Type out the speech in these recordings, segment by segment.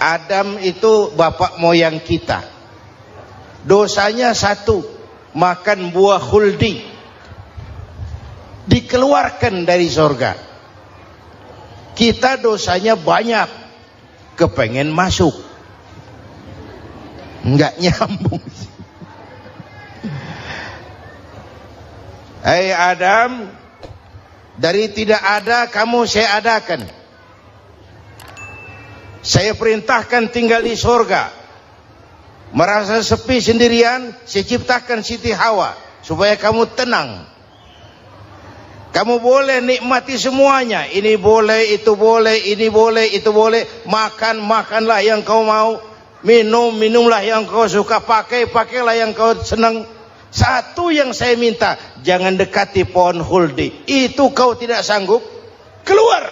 Adam itu bapak moyang kita. Dosanya satu, makan buah khuldi, dikeluarkan dari surga. Kita dosanya banyak, kepengen masuk, nggak nyambung. Hai Adam, dari tidak ada kamu saya adakan. Saya perintahkan tinggal di surga. Merasa sepi sendirian, saya ciptakan Siti Hawa supaya kamu tenang. Kamu boleh nikmati semuanya. Ini boleh, itu boleh, ini boleh, itu boleh. Makan, makanlah yang kau mau. Minum, minumlah yang kau suka. Pakai, pakailah yang kau senang. Satu yang saya minta, jangan dekati pohon khuldi. Itu kau tidak sanggup, keluar.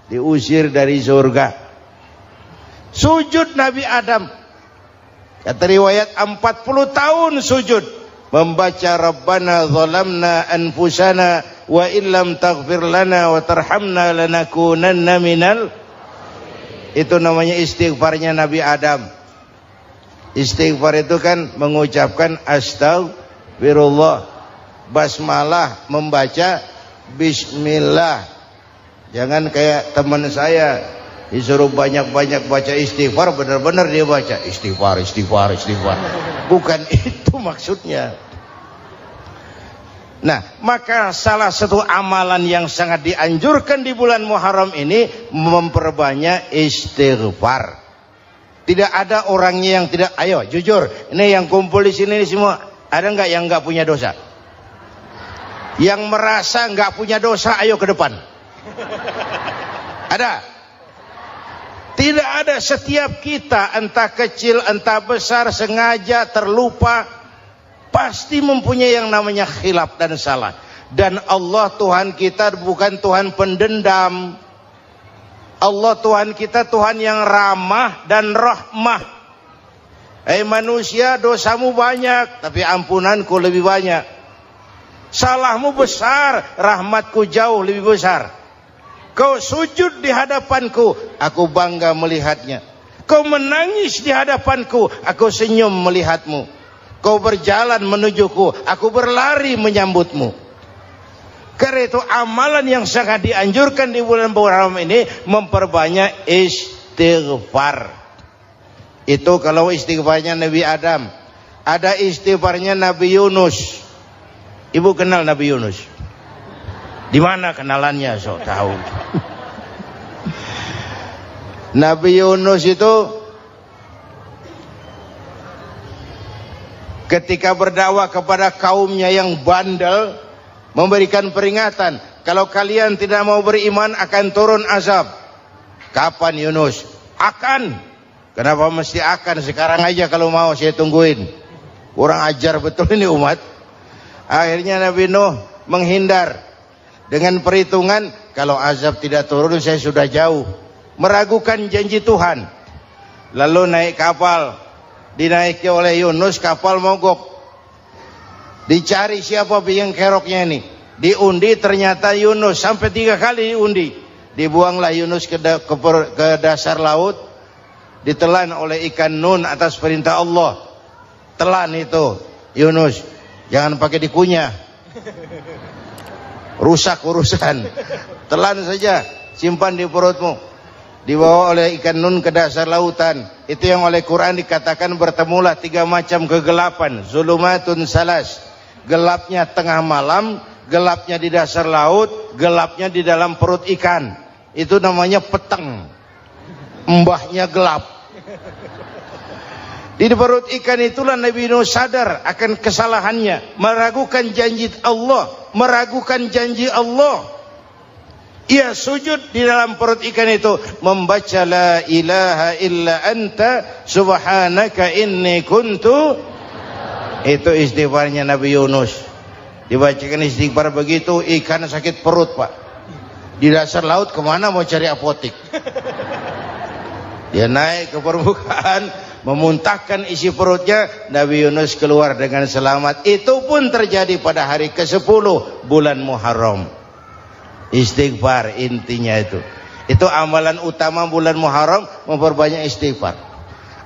Diusir dari surga. Sujud Nabi Adam. Kata riwayat 40 tahun sujud. Membaca Rabbana zalamna anfusana wa illam taghfir lana wa tarhamna lanakunanna minal. Itu namanya istighfarnya Nabi Adam. Istighfar itu kan mengucapkan astagfirullah, basmalah, membaca bismillah. Jangan kayak teman saya disuruh banyak-banyak baca istighfar, benar-benar dia baca istighfar, istighfar, istighfar. Bukan itu maksudnya. Nah, maka salah satu amalan yang sangat dianjurkan di bulan Muharram ini memperbanyak istighfar. Tidak ada orangnya yang tidak. Ayo jujur, ini yang kumpul di sini semua, ada nggak yang nggak punya dosa? Yang merasa nggak punya dosa, ayo ke depan. Ada? Tidak ada. Setiap kita, entah kecil entah besar, sengaja terlupa, pasti mempunyai yang namanya khilaf dan salah. Dan Allah Tuhan kita bukan Tuhan pendendam. Allah Tuhan kita Tuhan yang ramah dan rahmah. Manusia, dosamu banyak, tapi ampunanku lebih banyak. Salahmu besar, rahmatku jauh lebih besar. Kau sujud di hadapanku, aku bangga melihatnya. Kau menangis di hadapanku, aku senyum melihatmu. Kau berjalan menujuku, aku berlari menyambutmu. Karena itu amalan yang sangat dianjurkan di bulan Muharram ini memperbanyak istighfar. Itu kalau istighfarnya Nabi Adam. Ada istighfarnya Nabi Yunus. Ibu kenal Nabi Yunus? Di mana kenalannya? Sok tahu. Nabi Yunus itu ketika berdakwah kepada kaumnya yang bandel, memberikan peringatan, kalau kalian tidak mau beriman akan turun azab. Kapan Yunus? Akan. Kenapa mesti akan? Sekarang aja kalau mau, saya tungguin. Kurang ajar betul ini umat. Akhirnya Nabi Nuh menghindar dengan perhitungan, kalau azab tidak turun saya sudah jauh. Meragukan janji Tuhan. Lalu naik kapal, dinaiki oleh Yunus, kapal mogok. Dicari siapa biang keroknya ini. Diundi, ternyata Yunus. Sampai 3 kali diundi. Dibuanglah Yunus ke dasar laut. Ditelan oleh ikan nun atas perintah Allah. Telan itu Yunus. Jangan pakai dikunyah, rusak urusan. Telan saja, simpan di perutmu. Dibawa oleh ikan nun ke dasar lautan. Itu yang oleh Quran dikatakan bertemulah 3 macam kegelapan. Zulumatun salas. Gelapnya tengah malam, gelapnya di dasar laut, gelapnya di dalam perut ikan. Itu namanya peteng. Mbahnya gelap. Di perut ikan itulah Nabi Nuh sadar akan kesalahannya, meragukan janji Allah, meragukan janji Allah. Ia sujud di dalam perut ikan itu, membaca la ilaha illa anta subhanaka inni kuntu. Itu istighfarnya Nabi Yunus. Dibacakan istighfar begitu, ikan sakit perut pak. Di dasar laut kemana mau cari apotik? Dia naik ke permukaan, memuntahkan isi perutnya. Nabi Yunus keluar dengan selamat. Itu pun terjadi pada hari ke-10 bulan Muharram. Istighfar intinya itu. Itu amalan utama bulan Muharram, memperbanyak istighfar.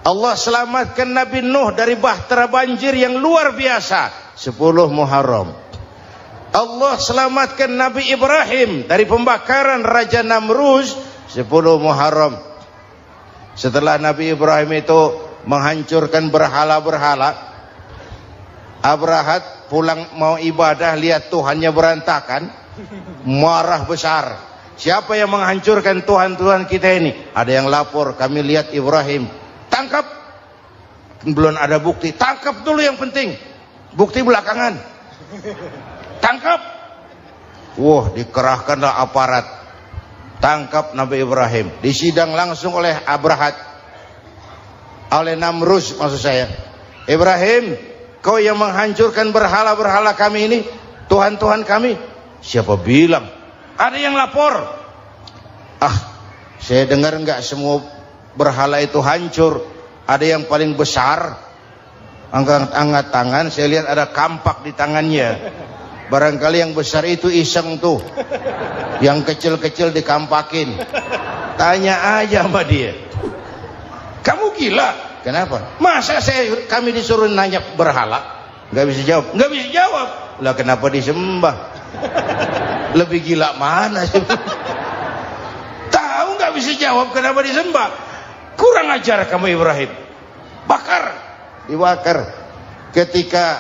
Allah selamatkan Nabi Nuh dari bahtera banjir yang luar biasa, 10 Muharram. Allah selamatkan Nabi Ibrahim dari pembakaran Raja Namruz, 10 Muharram. Setelah Nabi Ibrahim itu menghancurkan berhala-berhala, Abrahat pulang mau ibadah, lihat Tuhannya berantakan, marah besar. Siapa yang menghancurkan Tuhan-Tuhan kita ini? Ada yang lapor, kami lihat Ibrahim. Tangkap. Belum ada bukti, tangkap dulu yang penting, bukti belakangan. Tangkap. Wah, dikerahkanlah aparat, tangkap Nabi Ibrahim, disidang langsung oleh Abrahat, oleh Namruz maksud saya. Ibrahim, kau yang menghancurkan berhala-berhala kami ini, Tuhan-Tuhan kami. Siapa bilang? Ada yang lapor. Saya dengar enggak semua berhala itu hancur. Ada yang paling besar, angkat tangan, saya lihat ada kampak di tangannya. Barangkali yang besar itu iseng tuh, yang kecil-kecil dikampakin. Tanya aja sama dia, kamu gila? Kenapa? Masa kami disuruh nanya berhala? Nggak bisa jawab. Nggak bisa jawab. Lah kenapa disembah? Lebih gila mana sih? Tahu nggak bisa jawab kenapa disembah? Kurang ajar kamu Ibrahim. Bakar, dibakar. Ketika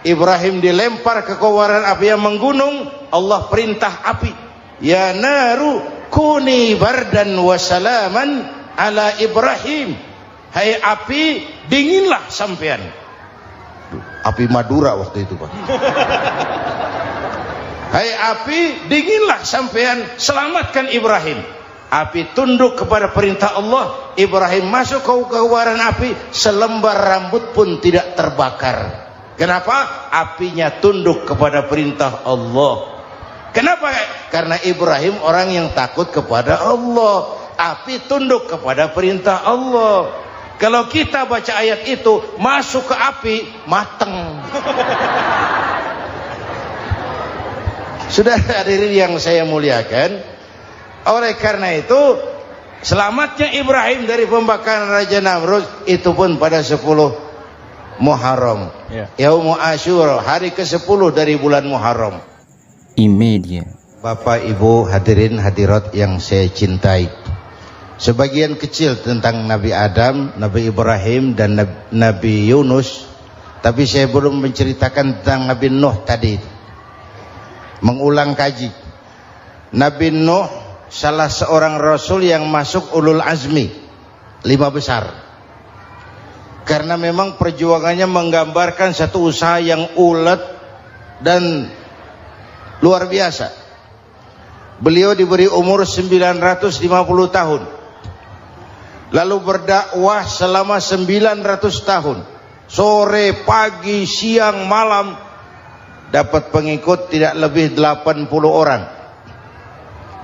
Ibrahim dilempar ke kobaran api yang menggunung, Allah perintah api, ya naru kuni bardan wa salaman ala Ibrahim. Hai api, dinginlah sampean. Api Madura waktu itu, Pak. Hai api, dinginlah sampean, selamatkan Ibrahim. Api tunduk kepada perintah Allah. Ibrahim masuk ke kobaran api, selembar rambut pun tidak terbakar. Kenapa? Apinya tunduk kepada perintah Allah. Kenapa? Karena Ibrahim orang yang takut kepada Allah. Api tunduk kepada perintah Allah. Kalau kita baca ayat itu, masuk ke api, mateng. Sudah hadirin yang saya muliakan, oleh karena itu selamatnya Ibrahim dari pembakaran Raja Namruz itu pun pada 10 Muharram, Yaumul Asyura, hari ke-10 dari bulan Muharram. Imedia. Bapak Ibu hadirin hadirat yang saya cintai, sebagian kecil tentang Nabi Adam, Nabi Ibrahim dan Nabi Yunus, tapi saya belum menceritakan tentang Nabi Nuh tadi. Mengulang kaji. Nabi Nuh salah seorang rasul yang masuk ulul azmi, 5 besar. Karena memang perjuangannya menggambarkan satu usaha yang ulet dan luar biasa. Beliau diberi umur 950 tahun, lalu berdakwah selama 900 tahun, sore, pagi, siang, malam, dapat pengikut tidak lebih 80 orang.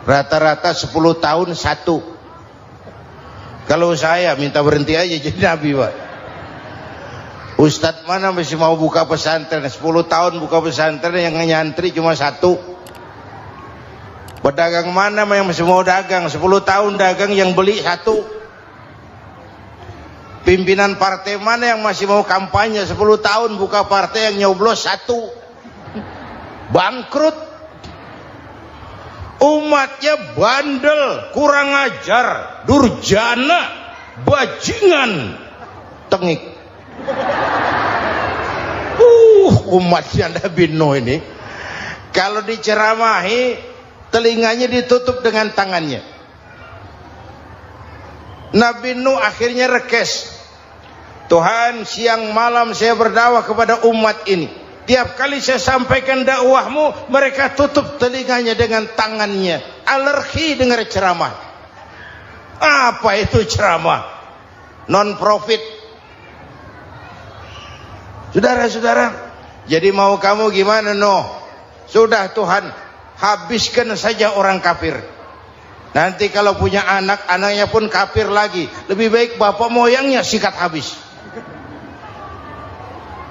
Rata-rata 10 tahun satu. Kalau saya minta berhenti aja jadi nabi, Pak. Ustadz mana masih mau buka pesantren? 10 tahun buka pesantren, yang nyantri cuma 1. Pedagang mana yang masih mau dagang? 10 tahun dagang, yang beli 1. Pimpinan partai mana yang masih mau kampanye? 10 tahun buka partai, yang nyoblos 1. Bangkrut. Umatnya bandel, kurang ajar, durjana, bajingan, tengik. Umatnya Nabi Nuh ini kalau diceramahi, telinganya ditutup dengan tangannya. Nabi Nuh akhirnya rekes, Tuhan, siang malam saya berdakwah kepada umat ini, tiap kali saya sampaikan dakwahmu, mereka tutup telinganya dengan tangannya, alergi dengar ceramah. Apa itu ceramah? Non profit. Saudara-saudara, jadi mau kamu gimana, Nuh? Sudah Tuhan, habiskan saja orang kafir. Nanti kalau punya anak, anaknya pun kafir lagi. Lebih baik bapak moyangnya sikat habis.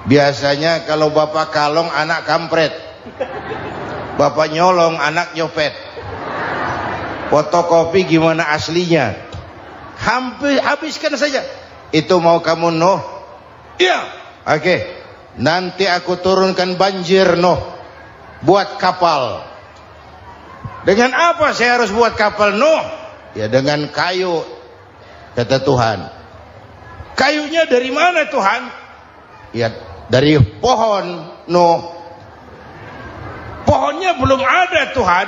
Biasanya kalau bapak kalong, anak kampret. Bapak nyolong, anak nyopet. Fotokopi gimana aslinya? Habiskan saja. Itu mau kamu Nuh? Iya. Oke. Nanti aku turunkan banjir Nuh. Buat kapal. Dengan apa saya harus buat kapal Nuh? Ya dengan kayu, kata Tuhan. Kayunya dari mana Tuhan? Ya dari pohon Nuh. Pohonnya belum ada Tuhan.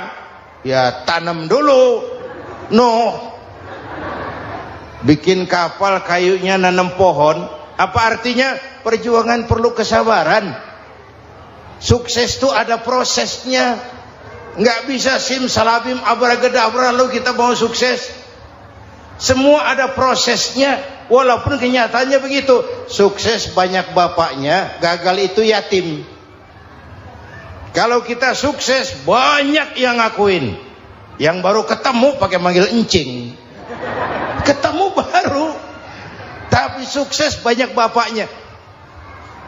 Ya tanam dulu Nuh. Bikin kapal kayunya nanam pohon. Apa artinya? Perjuangan perlu kesabaran. Sukses itu ada prosesnya. Nggak bisa simsalabim abracadabra lalu kita mau sukses. Semua ada prosesnya. Walaupun kenyataannya begitu. Sukses banyak bapaknya, gagal itu yatim. Kalau kita sukses banyak yang ngakuin. Yang baru ketemu pakai manggil encing. Ketemu baru. Tapi sukses banyak bapaknya.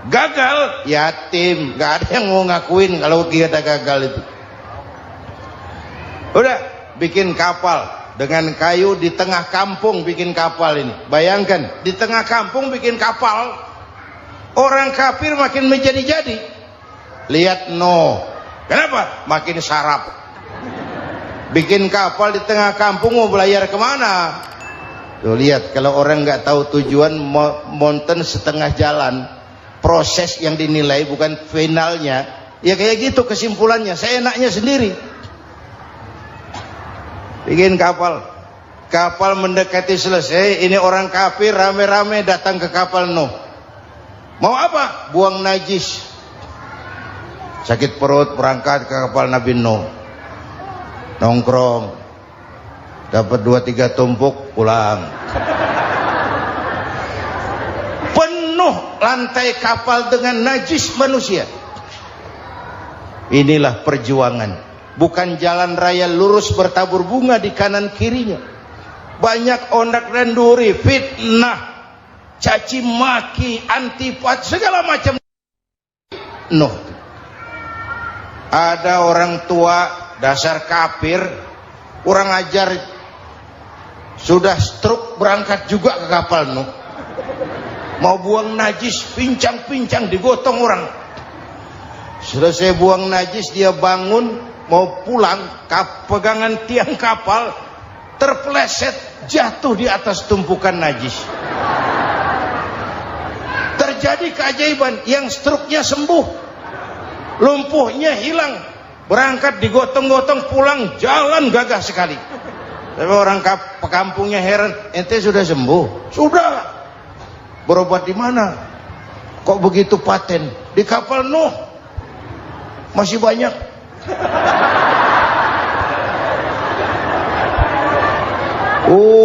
Gagal yatim, nggak ada yang mau ngakuin kalau kita gagal itu. Udah bikin kapal dengan kayu di tengah kampung, bikin kapal ini. Bayangkan di tengah kampung bikin kapal, orang kafir makin menjadi-jadi. Lihat Nuh, kenapa? Makin sarap. Bikin kapal di tengah kampung mau belayar kemana? Tuh lihat, kalau orang nggak tahu tujuan, mountain setengah jalan. Proses yang dinilai bukan finalnya. Ya kayak gitu kesimpulannya. Saya enaknya sendiri. Bikin kapal. Kapal mendekati selesai. Ini orang kafir rame-rame datang ke kapal Nuh. Mau apa? Buang najis. Sakit perut berangkat ke kapal Nabi Nuh. Nongkrong. Dapat 2-3 tumpuk pulang. Lantai kapal dengan najis manusia. Inilah perjuangan. Bukan jalan raya lurus bertabur bunga di kanan kirinya. Banyak ondak dan duri, fitnah, caci maki, antipat, segala macam. Nuh. Ada orang tua dasar kafir, kurang ajar, sudah stroke berangkat juga ke kapal Nuh. Mau buang najis, pincang-pincang digotong orang. Selesai buang najis, dia bangun mau pulang, pegangan tiang kapal terpeleset, jatuh di atas tumpukan najis. Terjadi keajaiban, yang struknya sembuh, lumpuhnya hilang, berangkat digotong-gotong pulang, jalan gagah sekali. Tapi orang kampungnya heran, ente sudah sembuh? Sudah. Berobat di mana? Kok begitu paten? Di kapal Nuh. Masih banyak.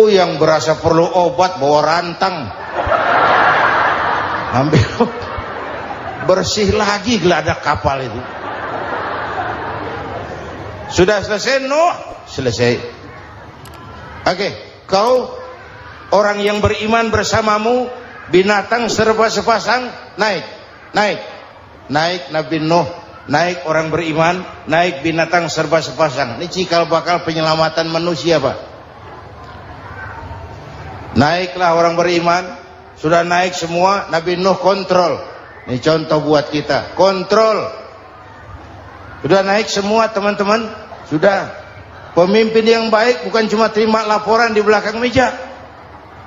Yang berasa perlu obat bawa rantang. Ambil. Bersih lagi geladak kapal itu. Sudah selesai Nuh? Selesai. Oke, kau orang yang beriman bersamamu, binatang serba sepasang, naik Nabi Nuh, naik orang beriman, naik binatang serba sepasang. Ini cikal bakal penyelamatan manusia, Pak. Naiklah orang beriman, sudah naik semua, Nabi Nuh kontrol. Ini contoh buat kita, kontrol. Sudah naik semua teman-teman, sudah. Pemimpin yang baik bukan cuma terima laporan di belakang meja.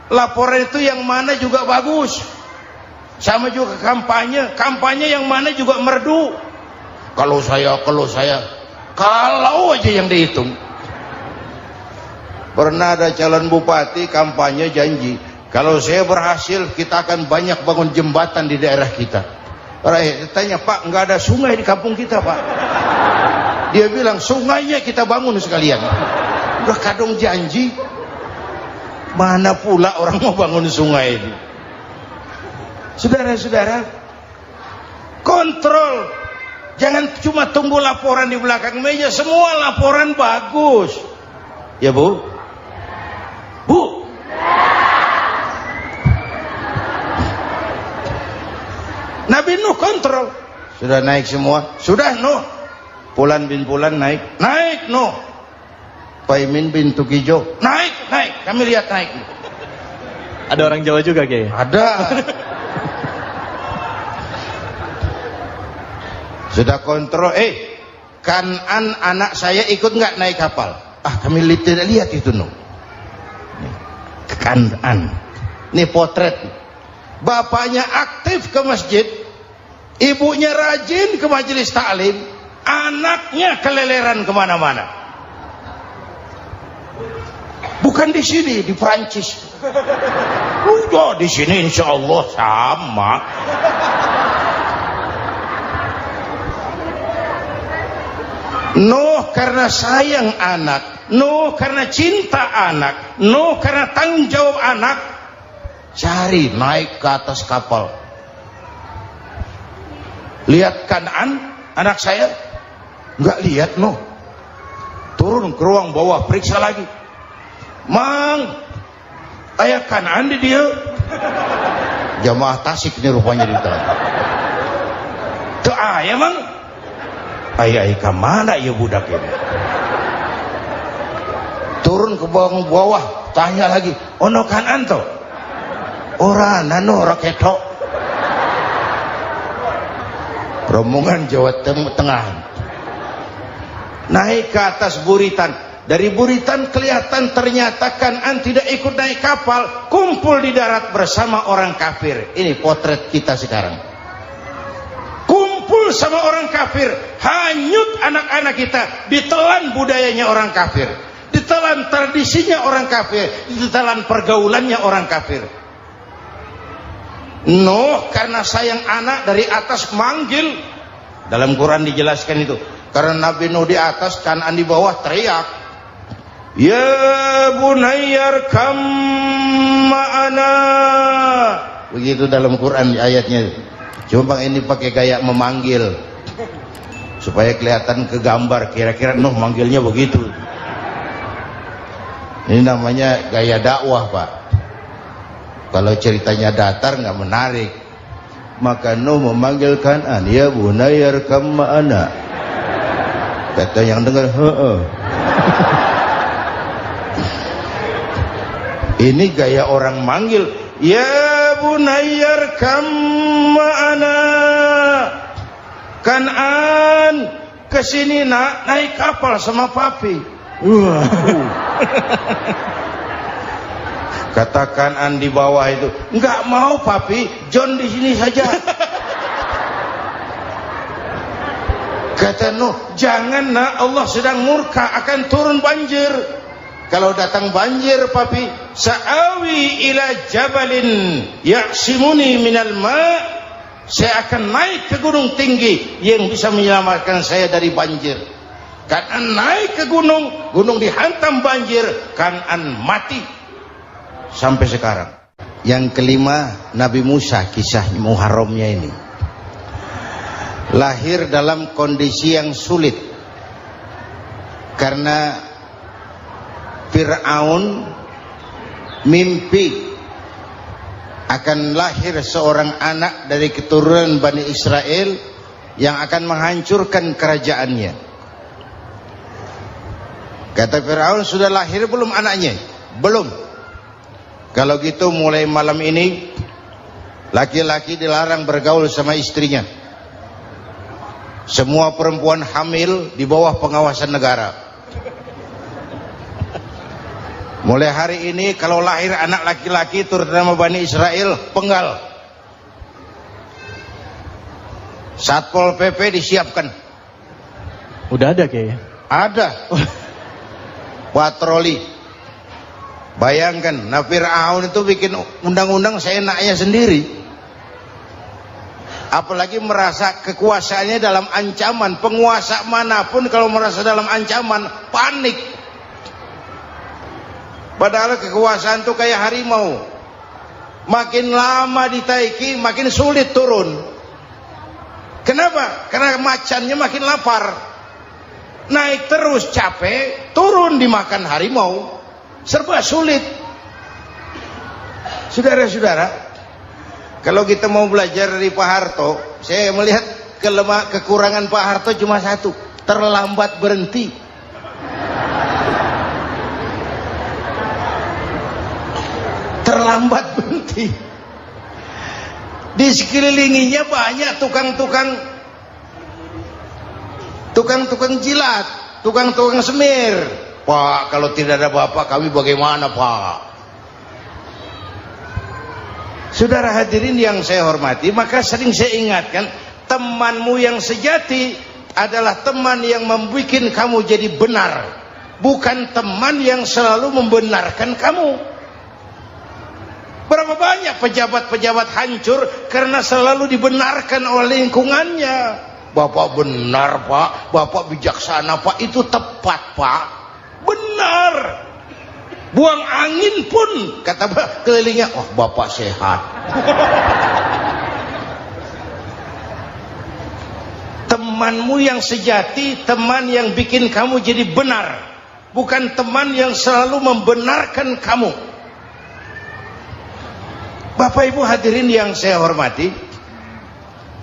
Laporan itu yang mana juga bagus. Sama juga kampanye yang mana juga merdu. Kalau aja yang dihitung. Pernah ada calon bupati kampanye janji, kalau saya berhasil kita akan banyak bangun jembatan di daerah kita. Rakyat tanya, Pak, nggak ada sungai di kampung kita, Pak. Dia bilang, sungainya kita bangun sekalian. Udah kadung janji. Mana pula orang mau bangun sungai ini? Saudara-saudara, kontrol. Jangan cuma tunggu laporan di belakang meja. Semua laporan bagus. Ya Bu? Bu? Nabi Nuh kontrol. Sudah naik semua? Sudah Nuh. Pulan bin Pulan naik. Naik Nuh. Paimin bintu Kijo. Naik, kami lihat naik. Ada orang Jawa juga Kiai? Ada. Sudah kontrol, Kan'an anak saya ikut nggak naik kapal? Kami tidak lihat itu no. Kan'an. Ini potret. Bapaknya aktif ke masjid, ibunya rajin ke majelis taklim, anaknya keleleran kemana-mana. Bukan di sini, di Prancis. Udah di sini insya Allah sama. Nuh karena sayang anak, Nuh karena cinta anak, Nuh karena tanggung jawab anak, cari naik ke atas kapal. Lihat Kan'an, anak saya, nggak lihat Nuh. Turun ke ruang bawah, periksa lagi. Mang, ayah Kan'an di dia. Jamaah Tasik ini rupanya di dalam. Tuh ayah mang. Ayah ke mana ya budak ini? Turun ke bawah, tanya lagi. Ono Kan'an to? Ora nano raketo. Rombongan Jawa Tengah. Naik ke atas buritan. Dari buritan kelihatan ternyata Kan'an tidak ikut naik kapal, kumpul di darat bersama orang kafir. Ini potret kita sekarang. Kumpul sama orang kafir, hanyut anak-anak kita, ditelan budayanya orang kafir, ditelan tradisinya orang kafir, ditelan pergaulannya orang kafir. Nuh karena sayang anak dari atas manggil. Dalam Quran dijelaskan itu. Karena Nabi Nuh di atas, Kan'an di bawah, teriak. Ya bunayyar kam ma'ana. Begitu dalam Quran ayatnya. Cuma ini pakai gaya memanggil supaya kelihatan ke gambar, kira-kira Nuh manggilnya begitu. Ini namanya gaya dakwah, Pak. Kalau ceritanya datar nggak menarik. Maka Nuh memanggil Kan'an, ya bunayyar kam ma'ana. Kata yang dengar, heeh. Ini gaya orang manggil, ya bunayyar kam ma'ana. Kan'an, kesini nak, naik kapal sama papi. Kata Kan'an di bawah itu, enggak mau papi, John di sini saja. Kata Nuh, jangan nak, Allah sedang murka, akan turun banjir. Kalau datang banjir papi, sa'awi ila jabalin ya'simuni minal ma', saya akan naik ke gunung tinggi yang bisa menyelamatkan saya dari banjir. Kan'an naik ke gunung, gunung dihantam banjir, Kan'an mati sampai sekarang. Yang kelima, Nabi Musa, kisah Muharramnya ini. Lahir dalam kondisi yang sulit karena Fir'aun mimpi akan lahir seorang anak dari keturunan Bani Israel yang akan menghancurkan kerajaannya. Kata Fir'aun, sudah lahir belum anaknya? Belum. Kalau gitu mulai malam ini laki-laki dilarang bergaul sama istrinya. Semua perempuan hamil di bawah pengawasan negara. Mulai hari ini kalau lahir anak laki-laki terutama Bani Israel, penggal. Satpol PP disiapkan. Udah ada kayaknya. Ada. Patroli. Bayangkan, Fir'aun itu bikin undang-undang seenaknya sendiri. Apalagi merasa kekuasaannya dalam ancaman. Penguasa manapun kalau merasa dalam ancaman, panik. Padahal kekuasaan itu kayak harimau. Makin lama ditaiki, makin sulit turun. Kenapa? Karena macannya makin lapar. Naik terus capek, turun dimakan harimau. Serba sulit. Saudara-saudara, kalau kita mau belajar dari Pak Harto, saya melihat kekurangan Pak Harto cuma satu, terlambat berhenti. terlambat berhenti. Di sekelilinginya banyak tukang-tukang jilat, tukang-tukang semir. Pak, kalau tidak ada bapak kami bagaimana, Pak? Saudara hadirin yang saya hormati, maka sering saya ingatkan, temanmu yang sejati adalah teman yang membuat kamu jadi benar, bukan teman yang selalu membenarkan kamu. Berapa banyak pejabat-pejabat hancur karena selalu dibenarkan oleh lingkungannya. Bapak benar, Pak. Bapak bijaksana, Pak. Itu tepat, Pak. Benar. Buang angin pun kata kelilingnya, oh Bapak sehat. Temanmu yang sejati, teman yang bikin kamu jadi benar, bukan teman yang selalu membenarkan kamu. Bapak Ibu hadirin yang saya hormati,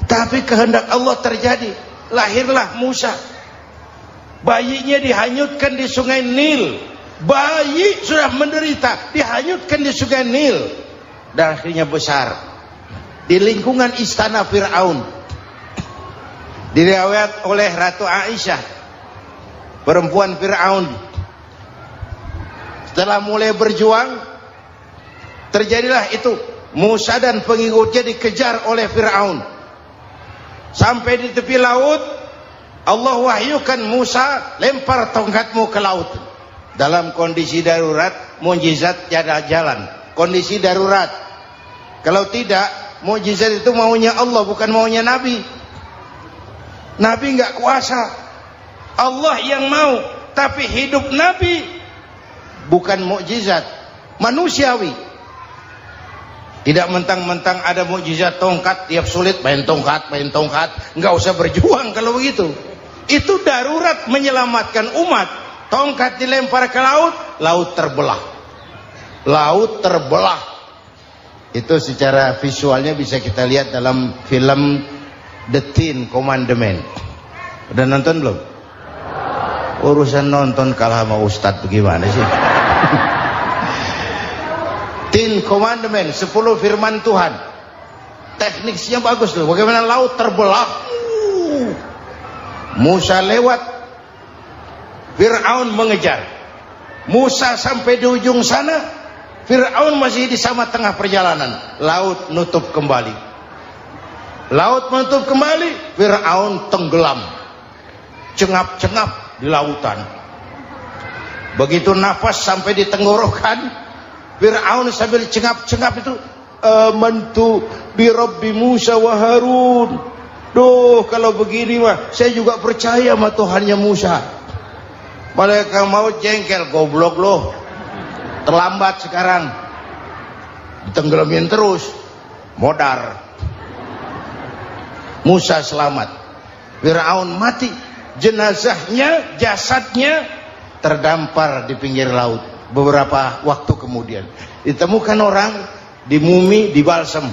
tapi kehendak Allah terjadi. Lahirlah Musa. Bayinya dihanyutkan di sungai Nil. Bayi sudah menderita, dihanyutkan di sungai Nil. Dan akhirnya besar di lingkungan istana Fir'aun. Diriwayat oleh Ratu Aisyah, perempuan Fir'aun, setelah mulai berjuang, terjadilah itu. Musa dan pengikutnya dikejar oleh Fir'aun. Sampai di tepi laut, Allah wahyukan Musa, lempar tongkatmu ke laut. Dalam kondisi darurat, mukjizat tiada jalan. Kondisi darurat. Kalau tidak, mukjizat itu maunya Allah, bukan maunya Nabi. Nabi nggak kuasa. Allah yang mau. Tapi hidup Nabi bukan mukjizat, manusiawi. Tidak mentang-mentang ada mukjizat tongkat, tiap sulit main tongkat. Nggak usah berjuang kalau begitu. Itu darurat menyelamatkan umat. Tongkat dilempar ke laut, laut terbelah. Laut terbelah. Itu secara visualnya bisa kita lihat dalam film The Ten Commandments. Udah nonton belum? Urusan nonton kalah sama Ustadz bagaimana sih? Ten Commandments, 10 firman Tuhan. Tekniknya bagus loh. Bagaimana laut terbelah. Musa lewat, Fir'aun mengejar. Musa sampai di ujung sana, Fir'aun masih di sama tengah perjalanan. Laut nutup kembali. Laut menutup kembali, Fir'aun tenggelam. Cengap-cengap di lautan. Begitu nafas sampai di tenggorokan, Fir'aun sambil cengap-cengap itu, amantu bi Rabbi Musa wa Harun. Duh, kalau begini mah saya juga percaya sama Tuhannya Musa. Malaikat maut jengkel, goblok loh. Terlambat sekarang. Ditenggelamin terus. Modar. Musa selamat. Fir'aun mati. Jenazahnya, jasadnya terdampar di pinggir laut. Beberapa waktu kemudian ditemukan orang, dimumi, dibalsem,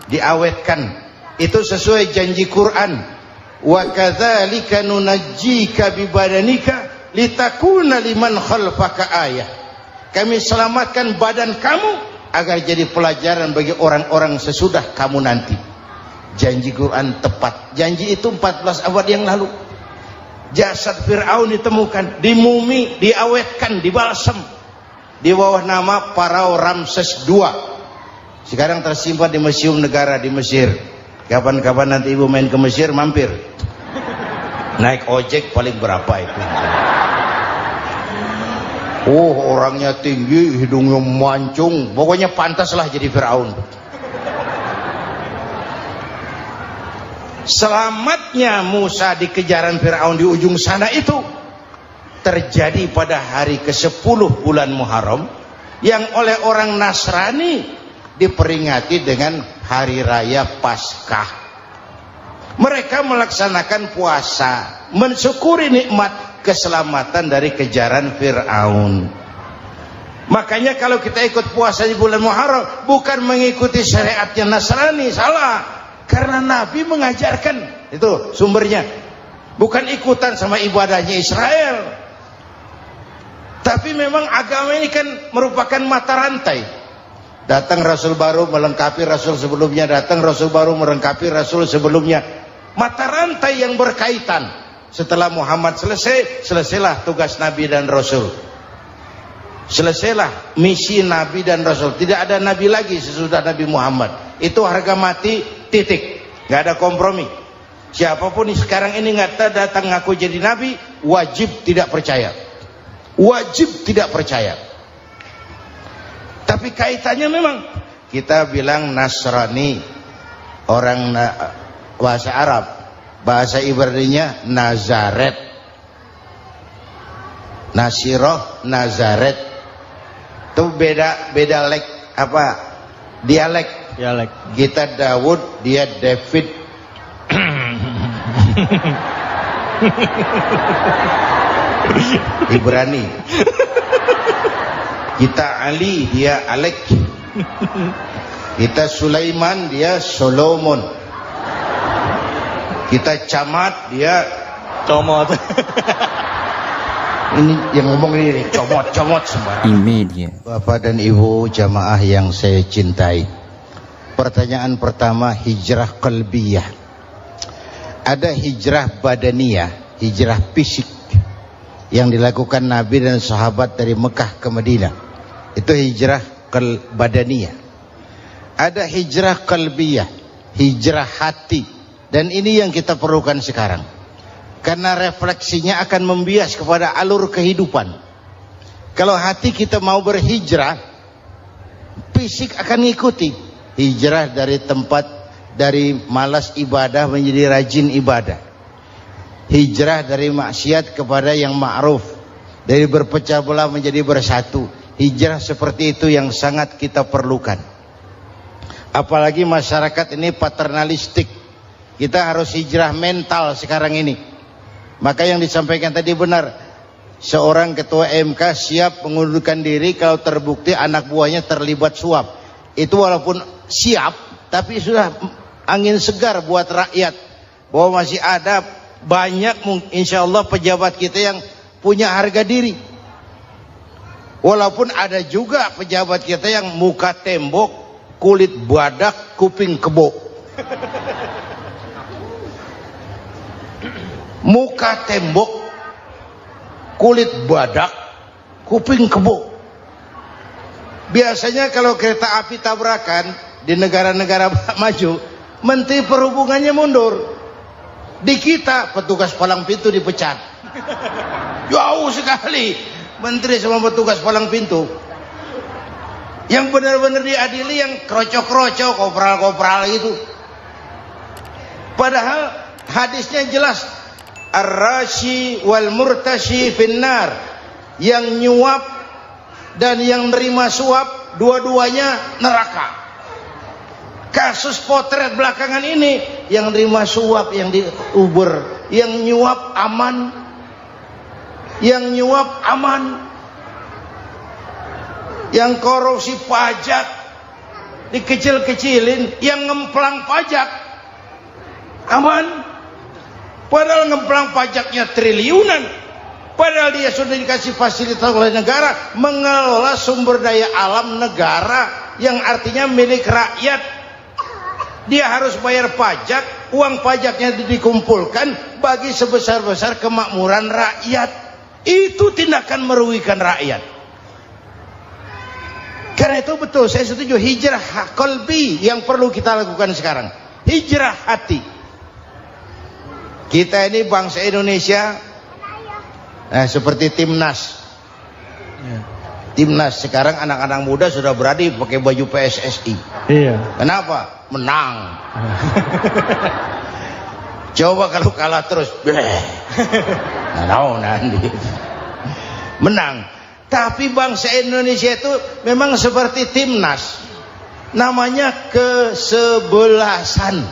diawetkan. Itu sesuai janji Quran. Wa kadzalika nunajjika bi badanika litakuna liman khalfaka ayah. Kami selamatkan badan kamu agar jadi pelajaran bagi orang-orang sesudah kamu nanti. Janji Quran tepat. Janji itu 14 abad yang lalu. Jasad Fir'aun ditemukan, dimumi, diawetkan, dibalsem di bawah nama Parao Ramses II. Sekarang tersimpan di Museum Negara di Mesir. Kapan-kapan nanti ibu main ke Mesir, mampir. Naik ojek paling berapa itu? Oh, orangnya tinggi, hidungnya mancung, pokoknya pantaslah jadi Fir'aun. Selamatnya Musa di kejaran Fir'aun di ujung sana itu terjadi pada hari ke-10 bulan Muharram, yang oleh orang Nasrani diperingati dengan hari raya Paskah. Mereka melaksanakan puasa, mensyukuri nikmat keselamatan dari kejaran Fir'aun. Makanya kalau kita ikut puasa di bulan Muharram, bukan mengikuti syariatnya Nasrani, salah. Karena Nabi mengajarkan, itu sumbernya. Bukan ikutan sama ibadahnya Israel. Tapi memang agama ini kan merupakan mata rantai. Datang Rasul baru melengkapi Rasul sebelumnya, datang Rasul baru melengkapi Rasul sebelumnya. Mata rantai yang berkaitan. Setelah Muhammad selesai, selesailah tugas Nabi dan Rasul. Selesailah misi Nabi dan Rasul. Tidak ada Nabi lagi sesudah Nabi Muhammad. Itu harga mati, titik. Gak ada kompromi. Siapapun sekarang ini nggak datang ngaku jadi Nabi, wajib tidak percaya. Wajib tidak percaya. Tapi kaitannya memang kita bilang Nasrani, orang bahasa Arab, bahasa Ibraninya Nazaret, Nasiroh, Nazaret, itu beda dialek. Kita Daud, dia David. Ibrani. Kita Ali, dia Alek. Kita Sulaiman, dia Solomon. Kita Camat, dia Comot. ini yang ngomong ini comot sembarang. Imedia. Bapak dan Ibu jamaah yang saya cintai, pertanyaan pertama, hijrah qalbiyah. Ada hijrah badaniyah, hijrah fisik yang dilakukan Nabi dan sahabat dari Mekah ke Madinah. Itu hijrah badaniyah. Ada hijrah qalbiyah, hijrah hati. Dan ini yang kita perlukan sekarang. Karena refleksinya akan membias kepada alur kehidupan. Kalau hati kita mau berhijrah, fisik akan mengikuti. Hijrah dari tempat, dari malas ibadah menjadi rajin ibadah. Hijrah dari maksiat kepada yang ma'ruf, dari berpecah belah menjadi bersatu. Hijrah seperti itu yang sangat kita perlukan. Apalagi masyarakat ini paternalistik. Kita harus hijrah mental sekarang ini. Maka yang disampaikan tadi benar. Seorang ketua MK siap mengundurkan diri kalau terbukti anak buahnya terlibat suap. Itu walaupun siap, tapi sudah angin segar buat rakyat. Bahwa masih ada banyak insya Allah pejabat kita yang punya harga diri. Walaupun ada juga pejabat kita yang muka tembok, kulit badak, kuping kebo. Muka tembok, kulit badak, kuping kebo. Biasanya kalau kereta api tabrakan di negara-negara maju, Menteri Perhubungannya mundur. Di kita petugas palang pintu dipecat. Jauh sekali menteri sama petugas palang pintu. Yang benar-benar diadili yang krocok-krocok, kopral-kopral itu. Padahal hadisnya jelas, ar-rashi wal murtashi finnar. Yang nyuap dan yang nerima suap, dua-duanya neraka. Kasus potret belakangan ini, yang nerima suap, yang diuber, yang nyuap aman. Yang nyuap aman, yang korupsi pajak dikecil-kecilin, yang ngemplang pajak aman. Padahal ngemplang pajaknya triliunan. Padahal dia sudah dikasih fasilitas oleh negara mengelola sumber daya alam negara yang artinya milik rakyat. Dia harus bayar pajak, uang pajaknya dikumpulkan bagi sebesar-besar kemakmuran rakyat. Itu tindakan merugikan rakyat. Karena itu betul, saya setuju, hijrah qalbi yang perlu kita lakukan sekarang. Hijrah hati. Kita ini bangsa Indonesia seperti timnas. Timnas sekarang anak-anak muda sudah berani pakai baju PSSI. Iya. Kenapa? Menang. Coba kalau kalah terus, nanti menang. Tapi bangsa Indonesia itu memang seperti timnas, namanya kesebelasan,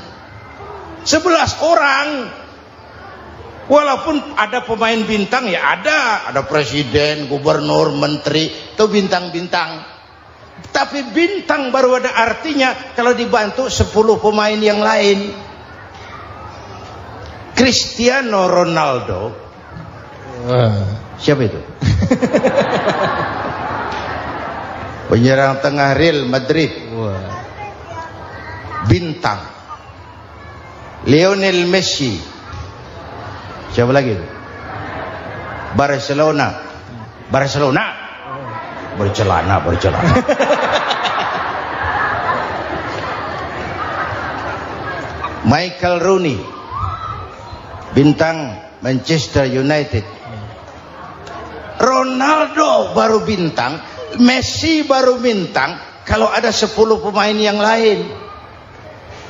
11 orang. Walaupun ada pemain bintang, ya ada presiden, gubernur, menteri, itu bintang-bintang. Tapi bintang baru ada artinya kalau dibantu 10 pemain yang lain. Cristiano Ronaldo, siapa itu? Penyerang tengah Real Madrid, bintang. Lionel Messi. Siapa lagi? Barcelona. Bercelana. Michael Rooney, bintang Manchester United. Ronaldo baru bintang, Messi baru bintang kalau ada 10 pemain yang lain.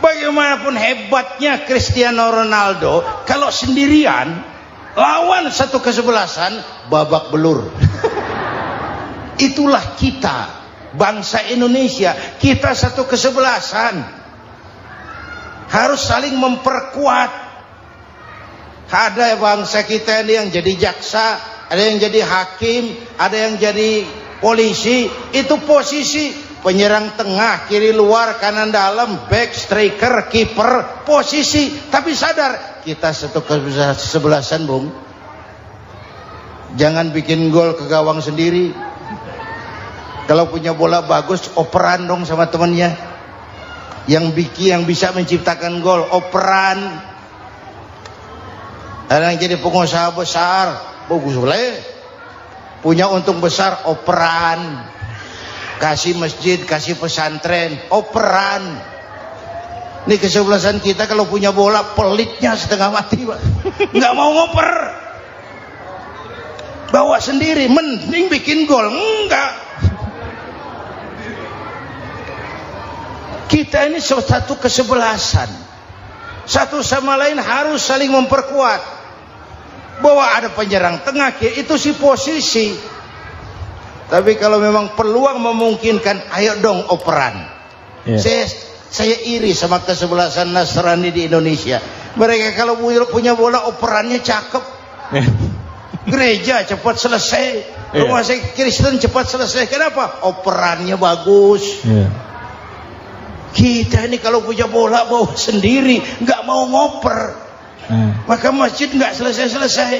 Bagaimanapun hebatnya Cristiano Ronaldo, kalau sendirian lawan satu kesebelasan, babak belur. Itulah kita, bangsa Indonesia. Kita satu kesebelasan, harus saling memperkuat. Ada bangsa kita ini yang jadi jaksa, ada yang jadi hakim, ada yang jadi polisi. Itu posisi penyerang tengah, kiri luar, kanan dalam, back, striker, kiper, posisi. Tapi sadar, kita satu kesebelasan, Bung. Jangan bikin gol ke gawang sendiri. Kalau punya bola bagus, operan dong sama temannya. Yang bisa menciptakan gol, operan. Ada yang jadi pengusaha besar, bagus boleh. Punya untung besar, operan. Kasih masjid, kasih pesantren, operan. Ini kesebelasan kita kalau punya bola, pelitnya setengah mati, Pak. Nggak mau ngoper. Bawa sendiri, mending bikin gol. Enggak. Kita ini satu kesebelasan. Satu sama lain harus saling memperkuat. Bahwa ada penyerang tengah, itu si posisi. Tapi kalau memang peluang memungkinkan, ayo dong operan. Saya iri sama kesebelasan Nasrani di Indonesia. Mereka kalau punya bola, operannya cakep. Gereja cepat selesai, rumah sakit Kristen cepat selesai. Kenapa? Operannya bagus. Kita ini kalau punya bola bawa sendiri, nggak mau ngoper. Maka masjid nggak selesai-selesai.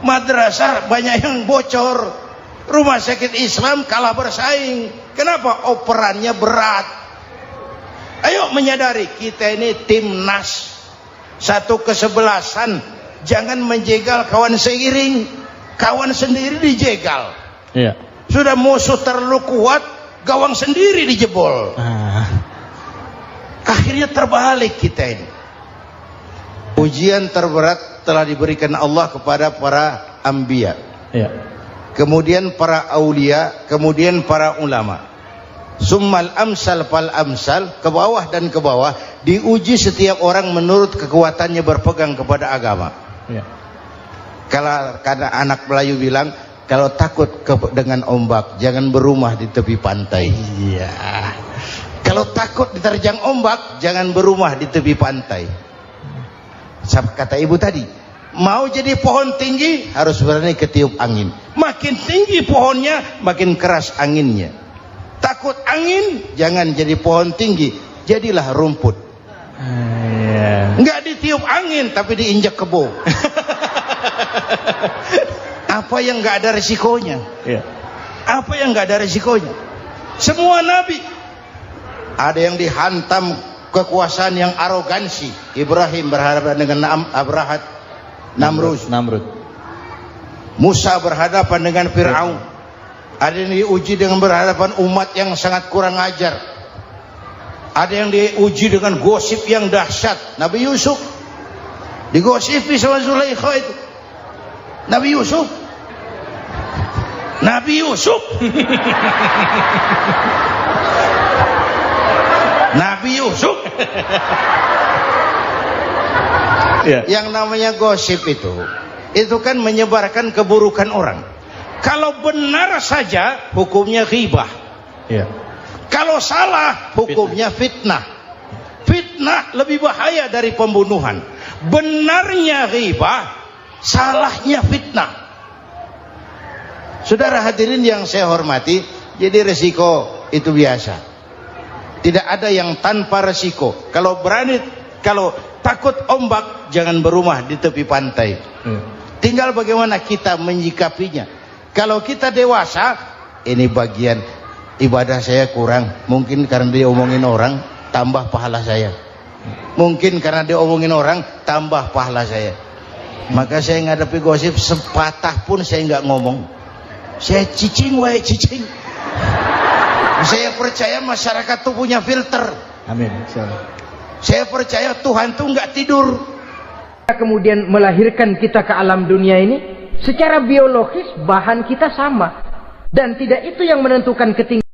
Madrasah banyak yang bocor. Rumah sakit Islam kalah bersaing. Kenapa? Operannya berat. Ayo menyadari, kita ini timnas, satu kesebelasan. Jangan menjegal kawan seiring. Kawan sendiri dijegal. Sudah musuh terlalu kuat, gawang sendiri dijebol. Akhirnya terbalik kita ini. Ujian terberat telah diberikan Allah kepada para anbiya, kemudian para aulia, kemudian para ulama. Summal amsal fal amsal, ke bawah dan ke bawah. Diuji setiap orang menurut kekuatannya berpegang kepada agama. Kalau karena anak Melayu bilang, kalau takut dengan ombak, jangan berumah di tepi pantai. Kalau takut diterjang ombak, jangan berumah di tepi pantai. Kata ibu tadi, mau jadi pohon tinggi, harus berani ketiup angin. Makin tinggi pohonnya, makin keras anginnya. Takut angin, jangan jadi pohon tinggi, jadilah rumput. Nggak ditiup angin, tapi diinjak kebo. Apa yang nggak ada resikonya? Apa yang nggak ada resikonya? Semua nabi ada yang dihantam kekuasaan yang arogansi. Ibrahim berhadapan dengan Namrud. Musa berhadapan dengan Fir'aun. Ada yang diuji dengan berhadapan umat yang sangat kurang ajar. Ada yang diuji dengan gosip yang dahsyat. Nabi Yusuf digosipi sama Zulaikha itu. Nabi Yusuf Nabi Yusuf Yang namanya gosip itu kan menyebarkan keburukan orang. Kalau benar saja hukumnya ghibah. Kalau salah hukumnya fitnah. Fitnah lebih bahaya dari pembunuhan. Benarnya ghibah, salahnya fitnah. Saudara hadirin yang saya hormati, jadi resiko itu biasa. Tidak ada yang tanpa resiko. Kalau takut ombak, jangan berumah di tepi pantai. Tinggal bagaimana kita menyikapinya. Kalau kita dewasa, ini bagian ibadah saya kurang. Mungkin karena dia omongin orang, tambah pahala saya. Mungkin karena dia omongin orang, tambah pahala saya. Maka saya ngadapi gosip sepatah pun saya nggak ngomong. Saya cicing wae cicing. Saya percaya masyarakat tuh punya filter. Amin. Saya percaya Tuhan tuh nggak tidur. Kemudian melahirkan kita ke alam dunia ini, secara biologis bahan kita sama, dan tidak itu yang menentukan ketinggian